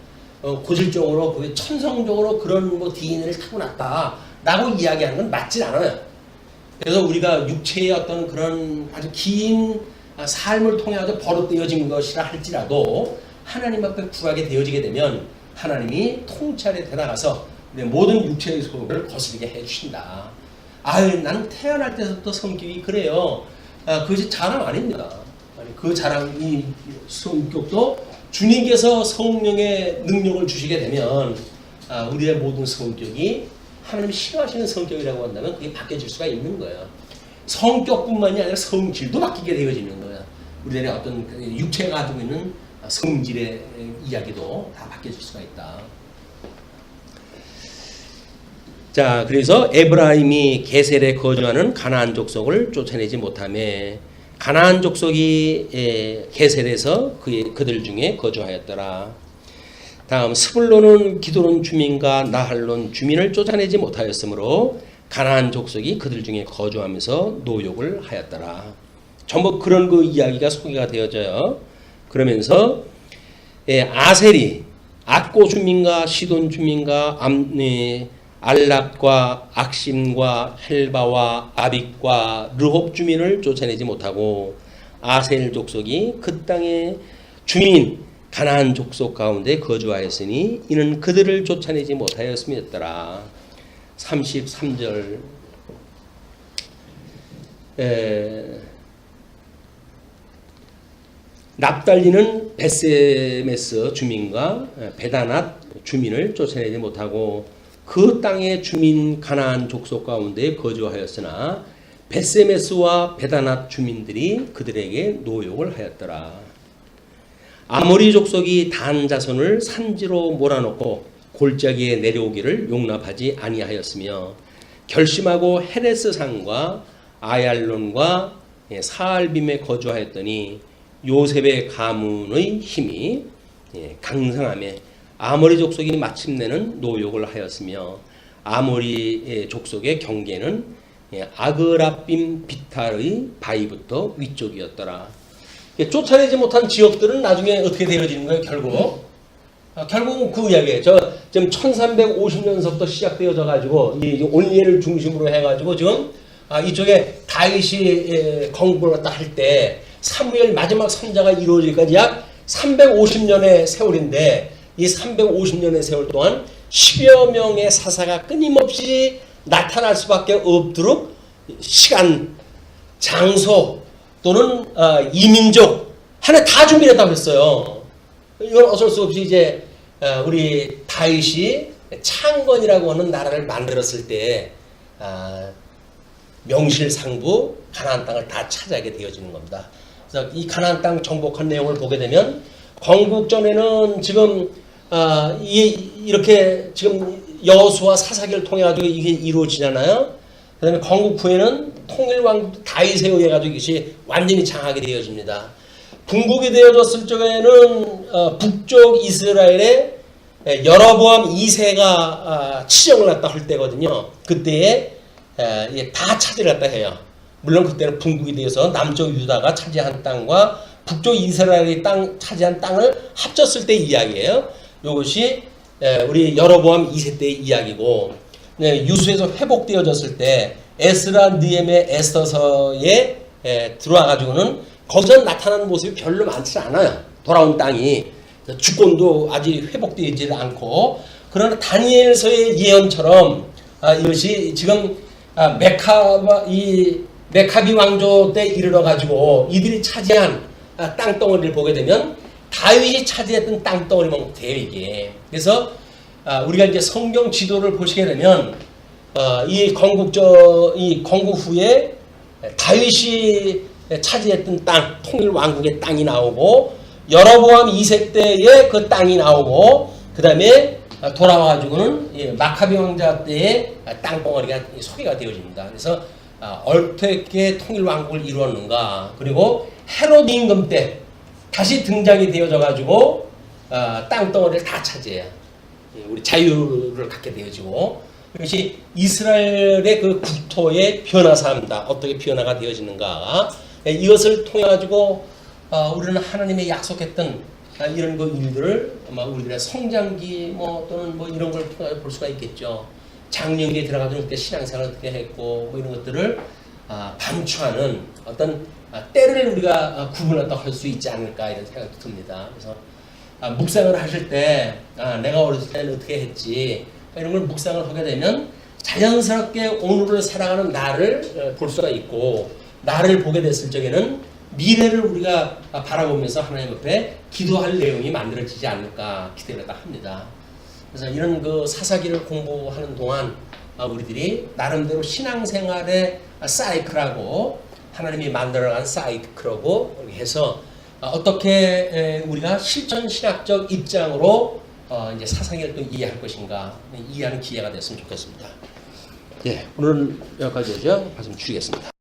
고질적으로 그게 천성적으로 그런 뭐 DNA를 타고났다라고 이야기하는 건 맞진 않아요. 그래서 우리가 육체의 어떤 그런 아주 긴 삶을 통해 아주 버릇되어진 것이라 할지라도 하나님 앞에 구하게 되어지게 되면 하나님이 통찰에 들어가서 모든 육체의 소원을 거스르게 해주신다. 아유, 난 태어날 때부터 성격이 그래요. 그것이 자랑 아닙니다. 그 자랑, 이 성격도 주님께서 성령의 능력을 주시게 되면 우리의 모든 성격이 하나님이 싫어하시는 성격이라고 한다면 그게 바뀌어질 수가 있는 거예요. 성격뿐만이 아니라 성질도 바뀌게 되어지는 거예요. 우리들의 어떤 육체가 가지고 있는 성질의 이야기도 다 바뀌어질 수가 있다. 자, 그래서 에브라임이 게셀에 거주하는 가나안 족속을 쫓아내지 못하며 가나안 족속이 게셀에서 그들 중에 거주하였더라. 다음 스불론은 기드론 주민과 나할론 주민을 쫓아내지 못하였으므로 가나안 족속이 그들 중에 거주하면서 노역을 하였더라. 전부 그런 그 이야기가 소개가 되어져요. 그러면서 아셀이 악고 주민과 시돈 주민과 알랍과 악심과 헬바와 아빅과 르홉 주민을 쫓아내지 못하고 아셀 족속이 그 땅의 주민 가나안 족속 가운데 거주하였으니 이는 그들을 쫓아내지 못하였음이었더라. 33절 납달리는 베세메스 주민과 베다낫 주민을 쫓아내지 못하고 그 땅의 주민 가나안 족속 가운데 거주하였으나 베세메스와 베다낫 주민들이 그들에게 노역을 하였더라. 아모리 족속이 단 자손을 산지로 몰아넣고 골짜기에 내려오기를 용납하지 아니하였으며 결심하고 헤레스 산과 아얄론과 사알빔에 거주하였더니 요셉의 가문의 힘이 강성하며 아모리 족속이 마침내는 노역을 하였으며 아모리 족속의 경계는 아그라빔 비탈의 바위부터 위쪽이었더라. 쫓아내지 못한 지역들은 나중에 어떻게 되어지는 거예요? 결국은 그 이야기예요. 지금 1350년서부터 시작되어져 가지고 이 온리엘을 중심으로 해가지고 지금 이쪽에 다윗이 건국을 갖다 할 때 사무엘 마지막 선자가 이루어질까지 약 350년의 세월인데 이 350년의 세월 동안 10여 명의 사사가 끊임없이 나타날 수밖에 없도록 시간, 장소 또는 이민족 하나 다 준비했다고 했어요. 이건 어쩔 수 없이 이제 우리 다윗이 창건이라고 하는 나라를 만들었을 때 명실상부 가나안 땅을 다 차지하게 되어지는 겁니다. 그래서 이 가나안 땅 정복한 내용을 보게 되면 건국 전에는 지금 이렇게 지금 여호수아 사사기를 통해 가지고 이게 이루어지잖아요. 그다음에 건국 후에는 통일왕국 다윗에 의해 가지고 이것이 완전히 장악이 되어집니다. 분국이 되어졌을 적에는 북쪽 이스라엘에 여로보암 2세가 치정을 갖다 할 때거든요. 그때에 다 차지를 갖다 해요. 물론 그때는 분국이 되어서 남쪽 유다가 차지한 땅과 북쪽 이스라엘이 차지한 땅을 합쳤을 때 이야기예요. 이것이 우리 여로보암 2세 때의 이야기고, 유수에서 회복되어졌을 때 에스라 느헤미야 에스더서에 들어와 가지고는 거기서 나타나는 모습이 별로 많지 않아요. 돌아온 땅이 주권도 아직 회복되지 않고, 그러나 다니엘서의 예언처럼 이것이 지금 메카비 왕조 때 이르러 가지고 이들이 차지한 땅덩어리를 보게 되면 다윗이 차지했던 땅덩어리만 돼요, 이게. 그래서 우리가 이제 성경 지도를 보시게 되면 이 건국 후에 다윗이 차지했던 땅, 통일 왕국의 땅이 나오고, 여로보암 2세 때의 그 땅이 나오고, 그 다음에 돌아와가지고는 마카비 왕자 때의 땅덩어리가 소개가 되어집니다. 그래서 어떻게 통일 왕국을 이루었는가, 그리고 헤롯 임금 때 다시 등장이 되어져가지고 땅덩어리를 다 차지해요. 우리 자유를 갖게 되어지고, 이것이 이스라엘의 그 국토의 변화사입니다. 어떻게 변화가 되어지는가. 이것을 통해 가지고 우리는 하나님의 약속했던 이런 그 일들을 아마 우리들의 성장기 또는 이런 걸 볼 수가 있겠죠. 장년기에 들어가서 그때 신앙생활을 어떻게 했고 이런 것들을 반추하는 어떤 때를 우리가 구분한다고 할 수 있지 않을까 이런 생각도 듭니다. 그래서 묵상을 하실 때 내가 어렸을 때는 어떻게 했지 이런 걸 묵상을 하게 되면 자연스럽게 오늘을 살아가는 나를 볼 수가 있고 나를 보게 됐을 적에는 미래를 우리가 바라보면서 하나님 앞에 기도할 내용이 만들어지지 않을까 기대를 합니다. 그래서 이런 그 사사기를 공부하는 동안 우리들이 나름대로 신앙생활의 사이클하고 하나님이 만들어간 사이클하고 해서 어떻게 우리가 실천 신학적 입장으로 이제 사사기를 또 이해할 것인가 이해하는 기회가 됐으면 좋겠습니다. 예, 오늘은 여기까지 하죠. 말씀 줄이겠습니다.